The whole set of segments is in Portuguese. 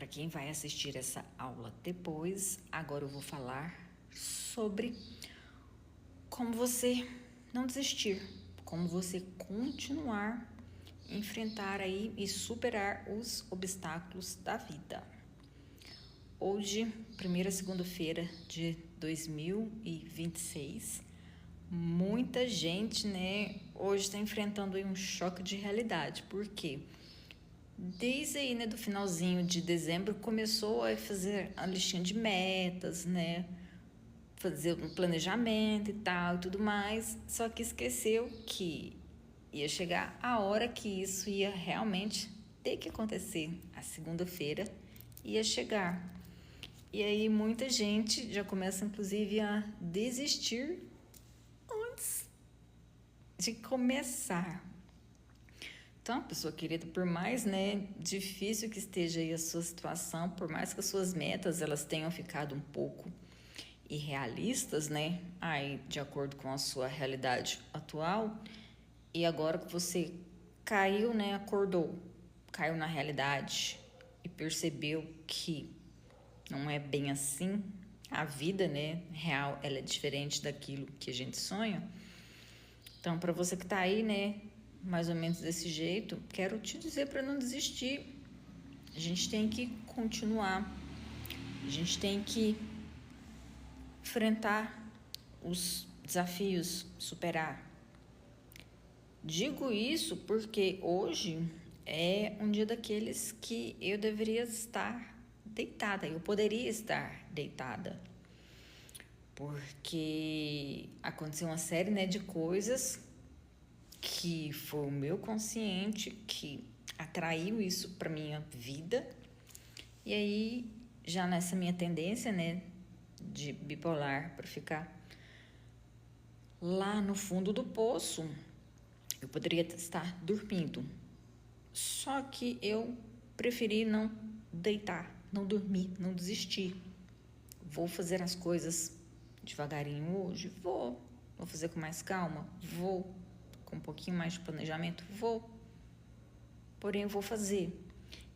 para quem vai assistir essa aula depois, agora eu vou falar sobre como você não desistir, como você continuar, enfrentar aí e superar os obstáculos da vida. Hoje, primeira segunda-feira de 2026, muita gente, hoje está enfrentando aí um choque de realidade. Por quê? Desde aí, do finalzinho de dezembro, começou a fazer a listinha de metas, fazer um planejamento e tal e tudo mais, só que esqueceu que ia chegar a hora que isso ia realmente ter que acontecer. A segunda-feira ia chegar. E aí muita gente já começa, inclusive, a desistir antes de começar. Então, pessoa querida, por mais difícil que esteja aí a sua situação, por mais que as suas metas elas tenham ficado um pouco irrealistas, aí de acordo com a sua realidade atual, e agora que você caiu, acordou, caiu na realidade e percebeu que não é bem assim, a vida, real, ela é diferente daquilo que a gente sonha. Então, para você que tá aí, mais ou menos desse jeito, quero te dizer para não desistir. A gente tem que continuar, a gente tem que enfrentar os desafios, superar. Digo isso porque hoje é um dia daqueles que eu deveria estar deitada, eu poderia estar deitada, porque aconteceu uma série de coisas que foi o meu consciente que atraiu isso para minha vida. E aí, já nessa minha tendência, de bipolar, para ficar lá no fundo do poço, eu poderia estar dormindo. Só que eu preferi não deitar, não dormir, não desistir. Vou fazer as coisas devagarinho hoje? Vou fazer com mais calma? Vou. Com um pouquinho mais de planejamento? Vou. Porém, eu vou fazer.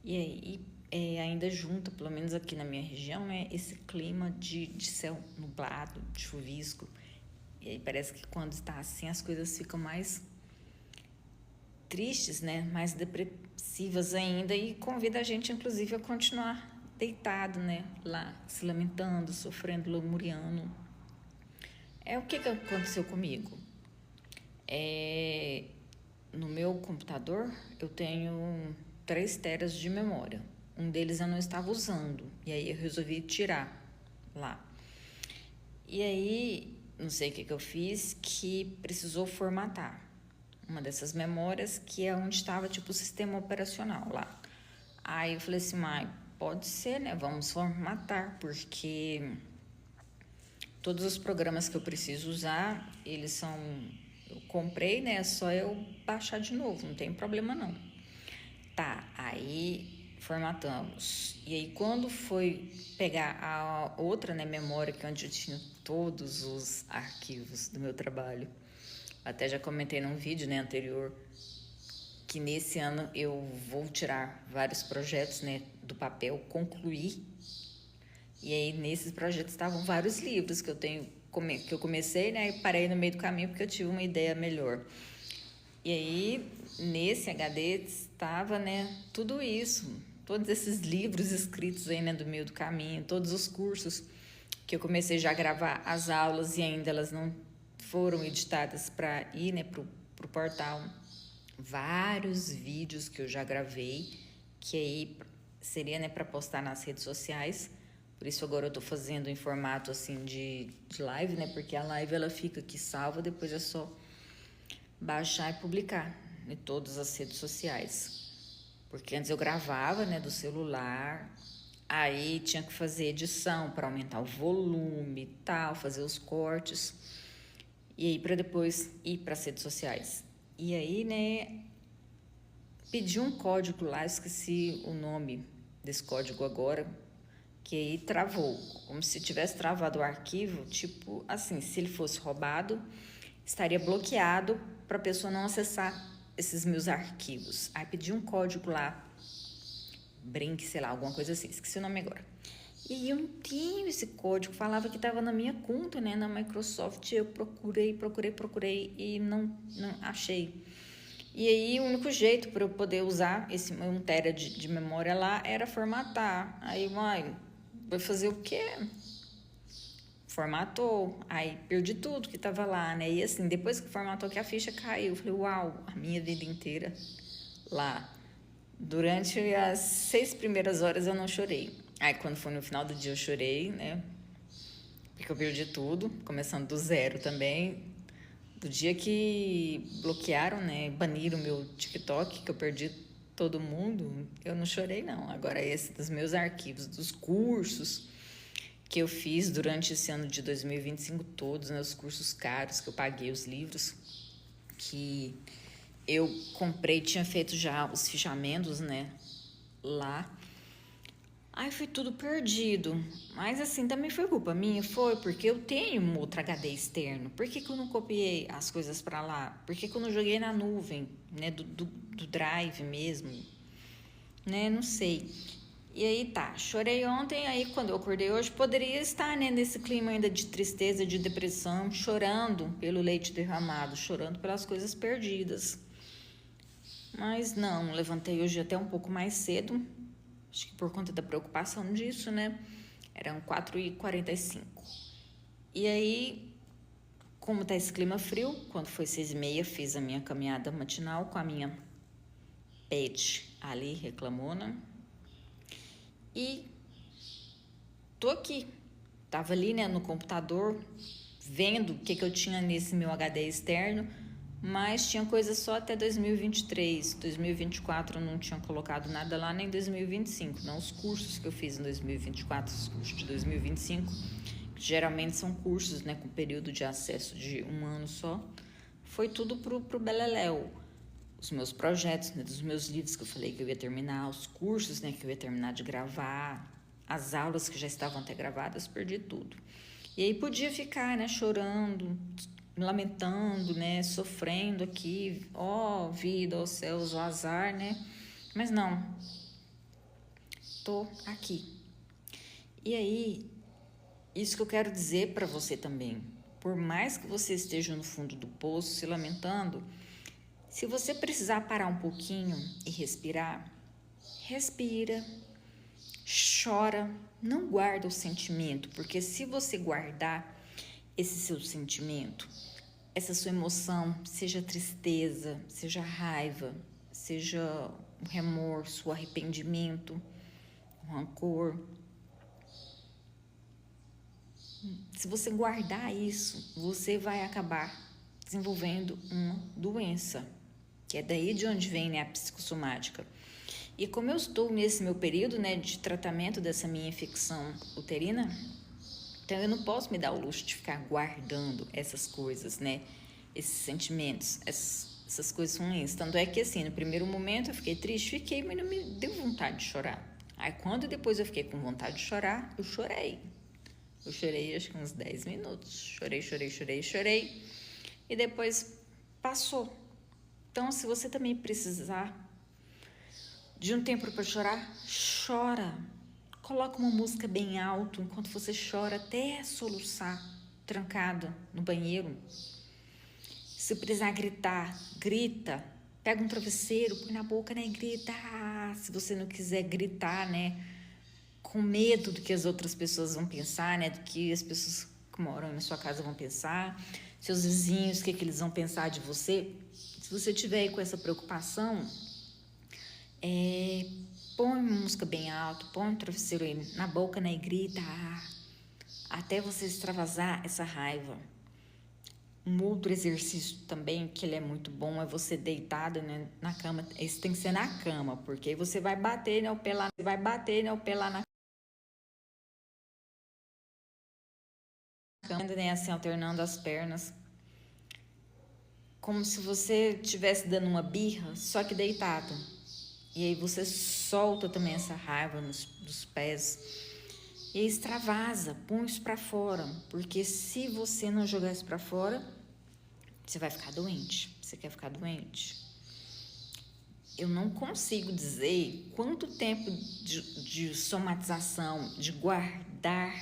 E aí, ainda junto, pelo menos aqui na minha região, esse clima de céu nublado, de chuvisco. E aí parece que quando está assim, as coisas ficam mais tristes, mais depressivas ainda, e convida a gente, inclusive, a continuar deitado, lá, se lamentando, sofrendo, lamuriando. O que aconteceu comigo? No meu computador, eu tenho 3 teras de memória. Um deles eu não estava usando, e aí eu resolvi tirar lá. E aí, não sei o que eu fiz, que precisou formatar uma dessas memórias, que é onde estava tipo o sistema operacional lá. Aí eu falei assim, mas pode ser, vamos formatar, porque todos os programas que eu preciso usar, eles são, eu comprei, é só eu baixar de novo, não tem problema não. Tá, aí formatamos. E aí quando foi pegar a outra, memória, que é onde eu tinha todos os arquivos do meu trabalho, até já comentei num vídeo, anterior, que nesse ano eu vou tirar vários projetos, do papel, concluir. E aí nesses projetos estavam vários livros que eu comecei, e parei no meio do caminho porque eu tive uma ideia melhor. E aí nesse HD estava, tudo isso, todos esses livros escritos aí, do meio do caminho, todos os cursos que eu comecei já a gravar as aulas e ainda elas não foram editadas para ir, pro portal. Vários vídeos que eu já gravei, que aí seria, para postar nas redes sociais. Por isso agora eu tô fazendo em formato assim de live, porque a live ela fica aqui salva, depois é só baixar e publicar em todas as redes sociais. Porque antes eu gravava, do celular, aí tinha que fazer edição para aumentar o volume e tal, fazer os cortes, e aí para depois ir para as redes sociais. E aí, pedi um código lá, esqueci o nome desse código agora, que aí travou, como se tivesse travado o arquivo, tipo assim, se ele fosse roubado, estaria bloqueado para a pessoa não acessar esses meus arquivos. Aí pedi um código lá Brink, sei lá, alguma coisa assim, esqueci o nome agora. E aí eu não tenho esse código, falava que estava na minha conta, né, na Microsoft. Eu procurei e não achei. E aí o único jeito para eu poder usar esse 1 tera de memória lá era formatar. Aí, mãe, vai fazer o quê? Formatou, aí perdi tudo que tava lá, né? E assim, depois que formatou, que a ficha caiu, eu falei, uau, a minha vida inteira lá. Durante as 6 primeiras horas eu não chorei. Aí quando foi no final do dia eu chorei, né? Porque eu perdi tudo, começando do zero também. Do dia que bloquearam, né? Baniram meu TikTok, que eu perdi todo mundo, eu não chorei não. Agora esse dos meus arquivos, dos cursos que eu fiz durante esse ano de 2025 todos, né, os cursos caros que eu paguei, os livros que eu comprei, tinha feito já os fichamentos, né, lá. Aí foi tudo perdido, mas assim, também foi culpa minha, foi porque eu tenho um outro HD externo. Por que eu não copiei as coisas para lá? Por que eu não joguei na nuvem, né, do Drive mesmo, né, não sei. E aí tá, chorei ontem, aí quando eu acordei hoje, poderia estar, né, nesse clima ainda de tristeza, de depressão, chorando pelo leite derramado, chorando pelas coisas perdidas. Mas não, levantei hoje até um pouco mais cedo, acho que por conta da preocupação disso, né, eram 4h45. E aí, como tá esse clima frio, quando foi 6h30, fiz a minha caminhada matinal com a minha pet ali, reclamona. E tô aqui, tava ali, né, no computador, vendo o que eu tinha nesse meu HD externo, mas tinha coisa só até 2023, 2024 eu não tinha colocado nada lá, nem 2025, não os cursos que eu fiz em 2024, os cursos de 2025, que geralmente são cursos, né, com período de acesso de 1 ano só, foi tudo pro beleléu. Os meus projetos, né, dos meus livros que eu falei que eu ia terminar, os cursos, né, que eu ia terminar de gravar, as aulas que já estavam até gravadas, perdi tudo. E aí podia ficar, né, chorando, me lamentando, né, sofrendo aqui, ó vida, ó céus, ó azar, né? Mas não, tô aqui. E aí, isso que eu quero dizer para você também. Por mais que você esteja no fundo do poço se lamentando, se você precisar parar um pouquinho e respirar, respira, chora, não guarda o sentimento, porque se você guardar esse seu sentimento, essa sua emoção, seja tristeza, seja raiva, seja o remorso, o arrependimento, o rancor, se você guardar isso, você vai acabar desenvolvendo uma doença, que é daí de onde vem, né, a psicossomática. E como eu estou nesse meu período, né, de tratamento dessa minha infecção uterina, então eu não posso me dar o luxo de ficar guardando essas coisas, né, esses sentimentos, essas coisas ruins. Tanto é que assim, no primeiro momento eu fiquei triste, mas não me deu vontade de chorar. Aí quando depois eu fiquei com vontade de chorar, eu chorei. Eu chorei acho que uns 10 minutos. Chorei. E depois passou. Então, se você também precisar de um tempo para chorar, chora. Coloca uma música bem alto enquanto você chora até soluçar, trancada no banheiro. Se precisar gritar, grita. Pega um travesseiro, põe na boca, né, e grita. Se você não quiser gritar, né, com medo do que as outras pessoas vão pensar, né, do que as pessoas que moram na sua casa vão pensar, seus vizinhos, o que eles vão pensar de você. Se você tiver aí com essa preocupação, põe uma música bem alto, põe um travesseiro aí na boca, né, e grita até você extravasar essa raiva. Um outro exercício também que ele é muito bom é você deitado, né, na cama. Esse tem que ser na cama, porque aí você vai bater, né, o pé lá na cama, né, assim, alternando as pernas, como se você estivesse dando uma birra, só que deitado. E aí você solta também essa raiva dos pés e extravasa, põe isso pra fora, porque se você não jogar isso pra fora, você vai ficar doente. Você quer ficar doente? eu não consigo dizer quanto tempo de somatização, de guardar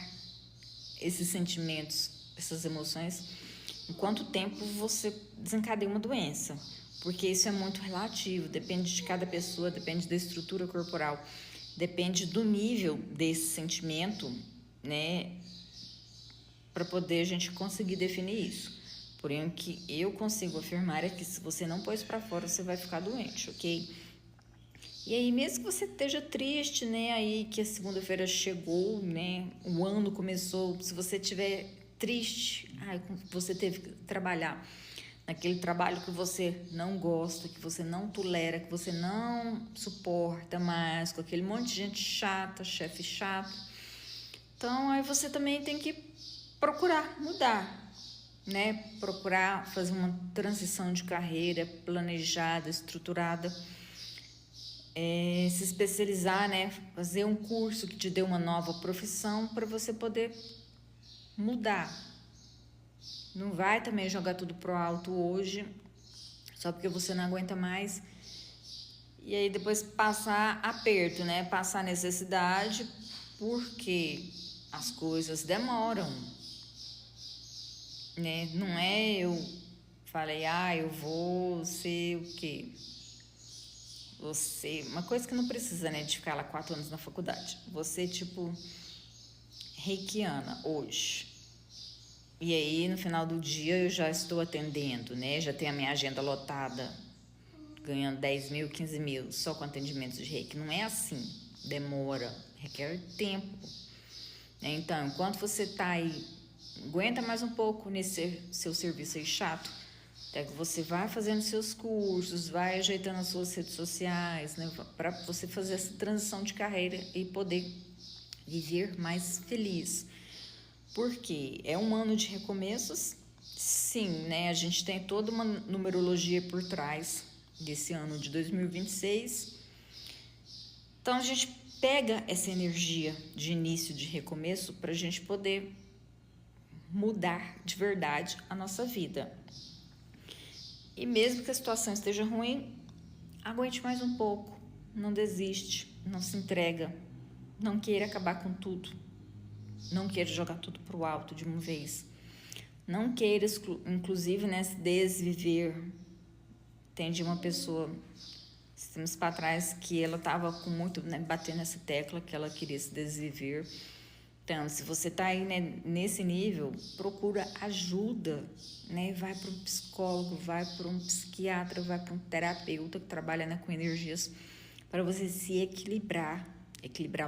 esses sentimentos, essas emoções, em quanto tempo você desencadeia uma doença. Porque isso é muito relativo, depende de cada pessoa, depende da estrutura corporal, depende do nível desse sentimento, né? Para poder a gente conseguir definir isso. Porém, o que eu consigo afirmar é que se você não pôs para fora, você vai ficar doente, ok? E aí, mesmo que você esteja triste, né? Aí que a segunda-feira chegou, né? O ano começou. Se você estiver triste, você teve que trabalhar naquele trabalho que você não gosta, que você não tolera, que você não suporta mais, com aquele monte de gente chata, chefe chato. Então, aí você também tem que procurar mudar, né? Procurar fazer uma transição de carreira planejada, estruturada, se especializar, né? Fazer um curso que te dê uma nova profissão para você poder mudar. Não vai também jogar tudo pro alto hoje, só porque você não aguenta mais. E aí depois passar aperto, né? Passar necessidade, porque as coisas demoram, né? Não é eu falei, eu vou ser o quê? Você, uma coisa que não precisa, né, de ficar lá 4 anos na faculdade. Você, tipo, reikiana hoje. E aí, no final do dia, eu já estou atendendo, né? Já tenho a minha agenda lotada, ganhando 10 mil, 15 mil, só com atendimentos de reiki. Não é assim. Demora, requer tempo. Então, enquanto você tá aí, aguenta mais um pouco nesse seu serviço aí chato, até que você vai fazendo seus cursos, vai ajeitando as suas redes sociais, né? Para você fazer essa transição de carreira e poder viver mais feliz. Porque é um ano de recomeços, sim, né? A gente tem toda uma numerologia por trás desse ano de 2026. Então, a gente pega essa energia de início, de recomeço, para a gente poder mudar de verdade a nossa vida. E mesmo que a situação esteja ruim, aguente mais um pouco, não desiste, não se entrega, não queira acabar com tudo, não queira jogar tudo pro alto de uma vez, não queira, inclusive, né, se desviver. Entendi uma pessoa, tempos para trás, que ela estava com muito, né, batendo nessa tecla que ela queria se desviver. Então, se você está aí, né, nesse nível, procura ajuda, né? Vai para um psicólogo, vai para um psiquiatra, vai para um terapeuta que trabalha, né, com energias, para você se equilibrar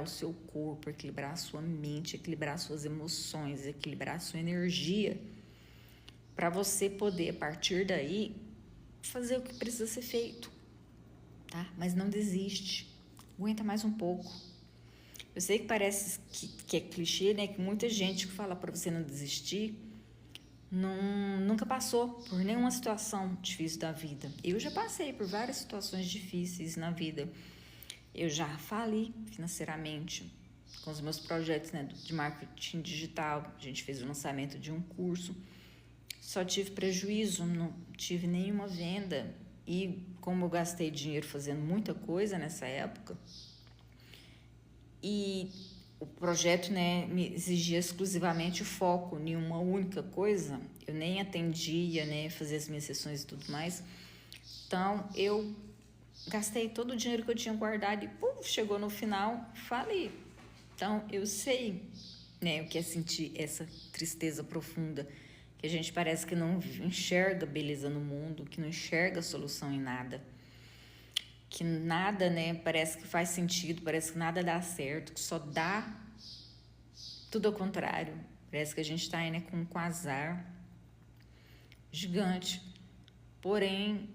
o seu corpo, equilibrar a sua mente, equilibrar as suas emoções, equilibrar a sua energia, para você poder, a partir daí, fazer o que precisa ser feito, tá? Mas não desiste, aguenta mais um pouco. Eu sei que parece que é clichê, né? Que muita gente que fala para você não desistir nunca passou por nenhuma situação difícil da vida. Eu já passei por várias situações difíceis na vida. Eu já fali financeiramente com os meus projetos, né, de marketing digital. A gente fez o lançamento de um curso. Só tive prejuízo, não tive nenhuma venda. E como eu gastei dinheiro fazendo muita coisa nessa época, e o projeto, né, me exigia exclusivamente o foco em uma única coisa, eu nem atendia, né, fazia as minhas sessões e tudo mais. Então, eu gastei todo o dinheiro que eu tinha guardado e, chegou no final, falei. Então, eu sei, né, o que é sentir essa tristeza profunda, que a gente parece que não enxerga beleza no mundo, que não enxerga solução em nada, que nada, né, parece que faz sentido, parece que nada dá certo, que só dá tudo ao contrário. Parece que a gente tá aí, né, com um azar gigante. Porém,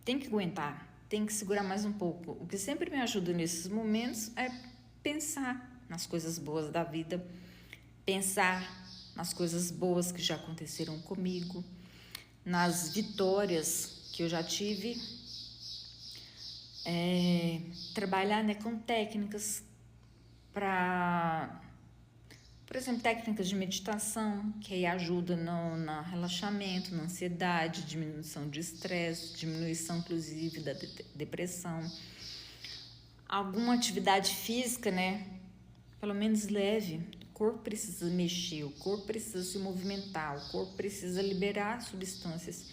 tem que aguentar, tem que segurar mais um pouco. O que sempre me ajuda nesses momentos é pensar nas coisas boas da vida, pensar nas coisas boas que já aconteceram comigo, nas vitórias que eu já tive, trabalhar, né, com técnicas para Por exemplo, técnicas de meditação, que aí ajuda no relaxamento, na ansiedade, diminuição de estresse, diminuição, inclusive, da depressão. Alguma atividade física, né? Pelo menos leve. O corpo precisa mexer, o corpo precisa se movimentar, o corpo precisa liberar substâncias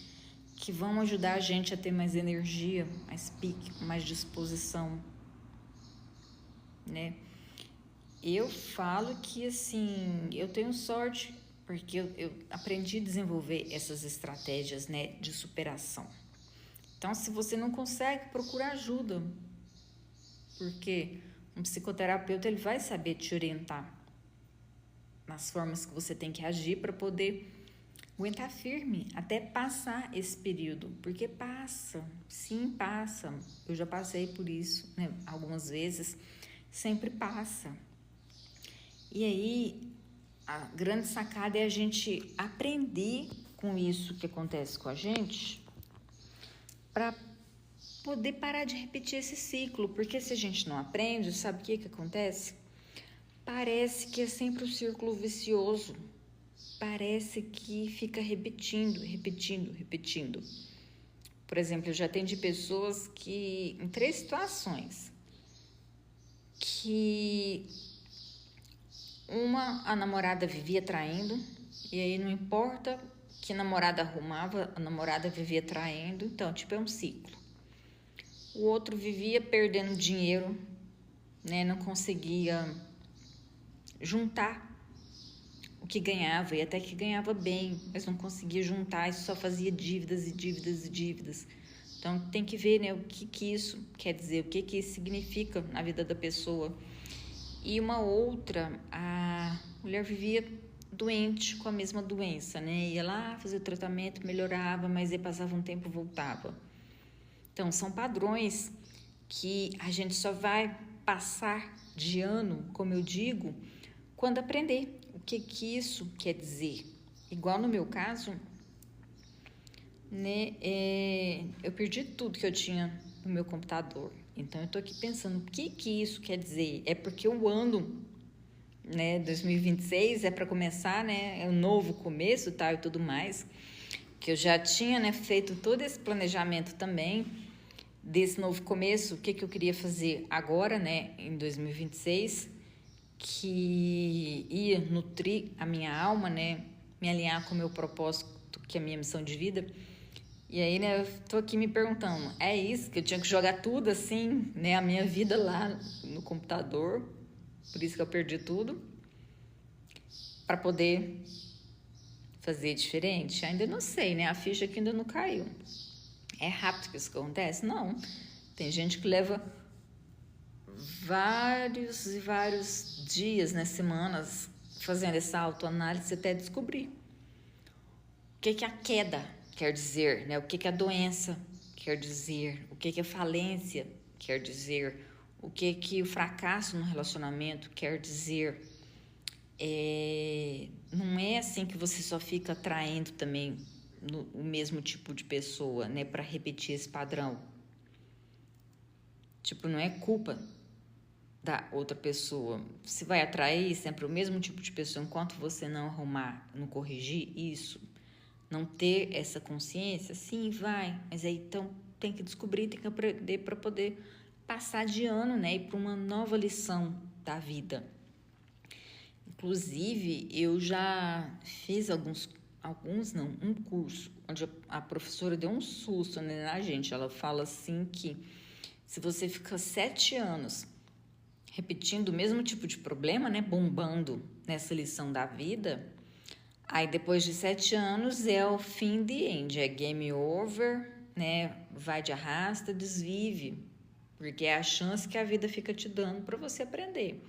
que vão ajudar a gente a ter mais energia, mais pique, mais disposição, né? Eu falo que, assim, eu tenho sorte, porque eu aprendi a desenvolver essas estratégias, né, de superação. Então, se você não consegue, procura ajuda, porque um psicoterapeuta, ele vai saber te orientar nas formas que você tem que agir para poder aguentar firme até passar esse período, porque passa, sim, passa. Eu já passei por isso, né, algumas vezes, sempre passa. E aí, a grande sacada é a gente aprender com isso que acontece com a gente para poder parar de repetir esse ciclo. Porque se a gente não aprende, sabe o que acontece? Parece que é sempre um círculo vicioso. Parece que fica repetindo. Por exemplo, eu já atendi pessoas que, em 3 situações, que a namorada vivia traindo, e aí não importa que namorada arrumava, a namorada vivia traindo, então, tipo, é um ciclo. O outro vivia perdendo dinheiro, né, não conseguia juntar o que ganhava, e até que ganhava bem, mas não conseguia juntar, isso só fazia dívidas. Então, tem que ver, né, o que isso quer dizer, o que isso significa na vida da pessoa. E uma outra, a mulher vivia doente com a mesma doença, né? Ia lá fazer o tratamento, melhorava, mas aí passava um tempo, voltava. Então, são padrões que a gente só vai passar de ano, como eu digo, quando aprender o que isso quer dizer. Igual no meu caso, né? Eu perdi tudo que eu tinha no meu computador. Então, eu tô aqui pensando, o que isso quer dizer? É porque o ano, né, 2026 é para começar, né, é um novo começo, tal, e tudo mais, que eu já tinha, né, feito todo esse planejamento também desse novo começo, o que eu queria fazer agora, né, em 2026, que ia nutrir a minha alma, né, me alinhar com o meu propósito, que é a minha missão de vida. E aí, né, eu tô aqui me perguntando, é isso que eu tinha que jogar tudo assim, né, a minha vida lá no computador, por isso que eu perdi tudo, para poder fazer diferente? Ainda não sei, né, a ficha aqui ainda não caiu. É rápido que isso acontece? Não. Tem gente que leva vários e vários dias, né, semanas, fazendo essa autoanálise até descobrir o que a queda quer dizer, né? O que a doença quer dizer, o que a falência quer dizer, o que o fracasso no relacionamento quer dizer. Não é assim que você só fica atraindo também o mesmo tipo de pessoa, né? Para repetir esse padrão. Tipo, não é culpa da outra pessoa. Você vai atrair sempre o mesmo tipo de pessoa enquanto você não arrumar, não corrigir isso. Não ter essa consciência, sim, vai, mas aí então tem que descobrir, tem que aprender para poder passar de ano, né, e para uma nova lição da vida. Inclusive, eu já fiz um curso, onde a professora deu um susto, né, na gente. Ela fala assim que se você fica 7 anos repetindo o mesmo tipo de problema, né, bombando nessa lição da vida, aí depois de 7 anos é o fim de end, é game over, né? Vai de arrasta, desvive, porque é a chance que a vida fica te dando para você aprender.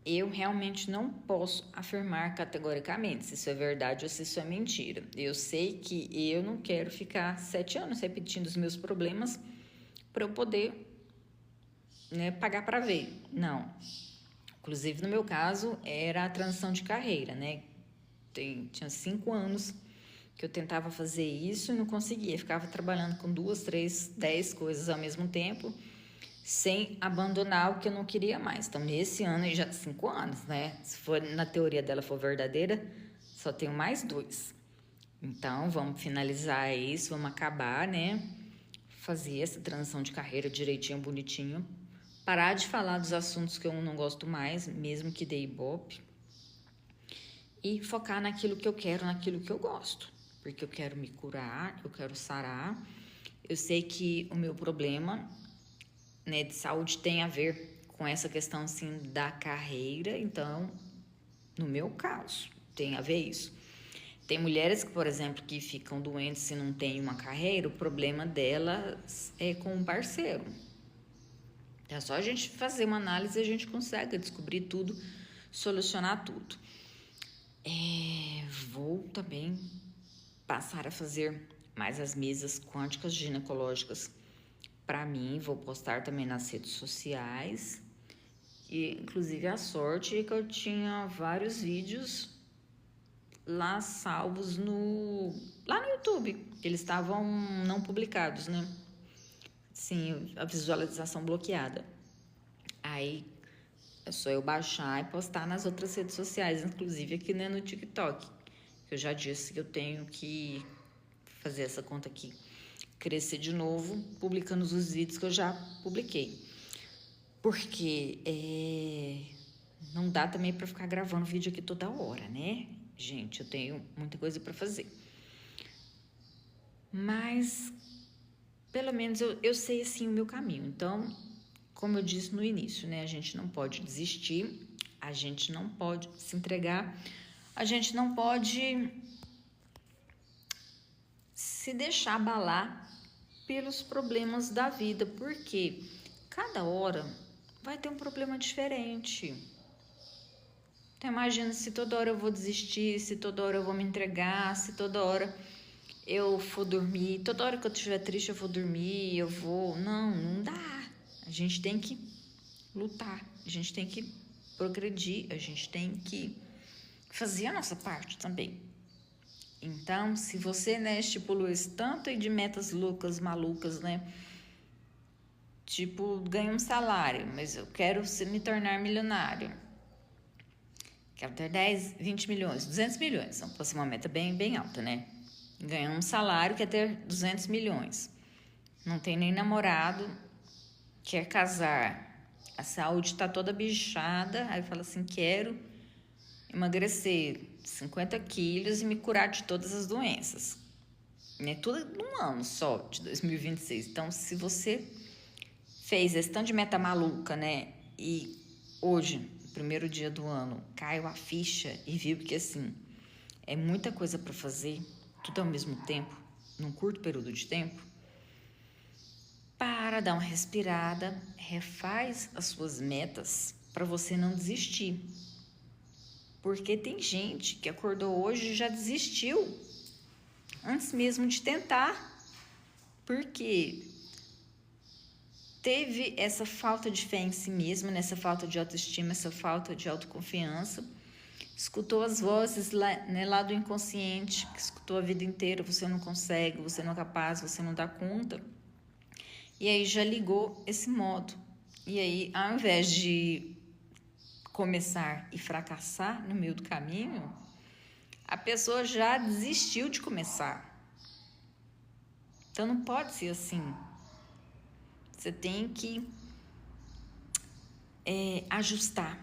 Eu realmente não posso afirmar categoricamente se isso é verdade ou se isso é mentira. Eu sei que eu não quero ficar 7 anos repetindo os meus problemas para eu poder, né, pagar para ver. Não. Inclusive, no meu caso, era a transição de carreira, né? Tinha 5 anos que eu tentava fazer isso e não conseguia. Ficava trabalhando com 2, 3, 10 coisas ao mesmo tempo sem abandonar o que eu não queria mais. Então, nesse ano, já 5 anos, né? Se for na teoria dela for verdadeira, só tenho mais 2. Então, vamos finalizar isso, vamos acabar, né? Fazer essa transição de carreira direitinho, bonitinho. Parar de falar dos assuntos que eu não gosto mais, mesmo que dê ibope. E focar naquilo que eu quero, naquilo que eu gosto. Porque eu quero me curar, eu quero sarar. Eu sei que o meu problema, né, de saúde tem a ver com essa questão, assim, da carreira. Então, no meu caso, tem a ver isso. Tem mulheres que, por exemplo, que ficam doentes e não têm uma carreira, o problema delas é com o parceiro. É só a gente fazer uma análise e a gente consegue descobrir tudo, solucionar tudo. Vou também passar a fazer mais as mesas quânticas ginecológicas para mim. Vou postar também nas redes sociais. E, inclusive, a sorte é que eu tinha vários vídeos lá salvos lá no YouTube. Eles estavam não publicados, né? Sim, a visualização bloqueada. Aí é só eu baixar e postar nas outras redes sociais, inclusive aqui, né, no TikTok. Eu já disse que eu tenho que fazer essa conta aqui crescer de novo, publicando os vídeos que eu já publiquei. Porque não dá também para ficar gravando vídeo aqui toda hora, né? Gente, eu tenho muita coisa para fazer. Mas, pelo menos, eu sei, assim, o meu caminho. Então, como eu disse no início, né? A gente não pode desistir, a gente não pode se entregar, a gente não pode se deixar abalar pelos problemas da vida, porque cada hora vai ter um problema diferente. Então, imagina se toda hora eu vou desistir, se toda hora eu vou me entregar, se toda hora eu for dormir, toda hora que eu estiver triste eu vou dormir, eu vou... Não dá. A gente tem que lutar, a gente tem que progredir, a gente tem que fazer a nossa parte também. Então, se você, né, estipulou esse tanto de metas loucas, malucas, né? Tipo, ganho um salário, mas eu quero me tornar milionário. Quero ter 10, 20 milhões, 200 milhões. Então, pode ser uma meta bem, bem alta, né? Ganhar um salário, quer ter 200 milhões. Não tem nem namorado, quer casar. A saúde tá toda bichada. Aí fala assim, quero emagrecer 50 quilos e me curar de todas as doenças. Né? Tudo num ano só, de 2026. Então, se você fez esse tanto de meta maluca, né? E hoje, no primeiro dia do ano, caiu a ficha e viu que, assim, é muita coisa para fazer, tudo ao mesmo tempo, num curto período de tempo. Para, dá uma respirada, refaz as suas metas para você não desistir. Porque tem gente que acordou hoje e já desistiu antes mesmo de tentar, porque teve essa falta de fé em si mesma, nessa falta de autoestima, essa falta de autoconfiança, escutou as vozes lá do inconsciente, que escutou a vida inteira, você não consegue, você não é capaz, você não dá conta, e aí já ligou esse modo. E aí, ao invés de começar e fracassar no meio do caminho, a pessoa já desistiu de começar. Então não pode ser assim. Você tem que ajustar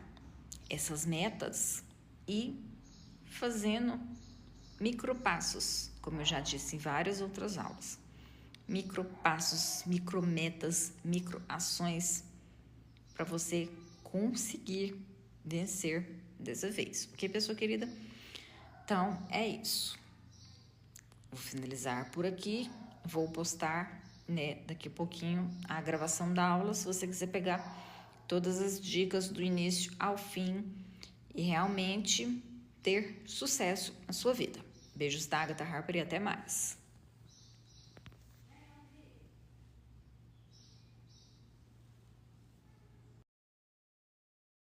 essas metas e fazendo micropassos, como eu já disse em várias outras aulas. Micropassos, micrometas, microações para você conseguir vencer dessa vez. Ok, pessoa querida? Então, é isso. Vou finalizar por aqui. Vou postar, né, daqui a pouquinho a gravação da aula, se você quiser pegar todas as dicas do início ao fim e realmente ter sucesso na sua vida. Beijos da Agatha Harper e até mais.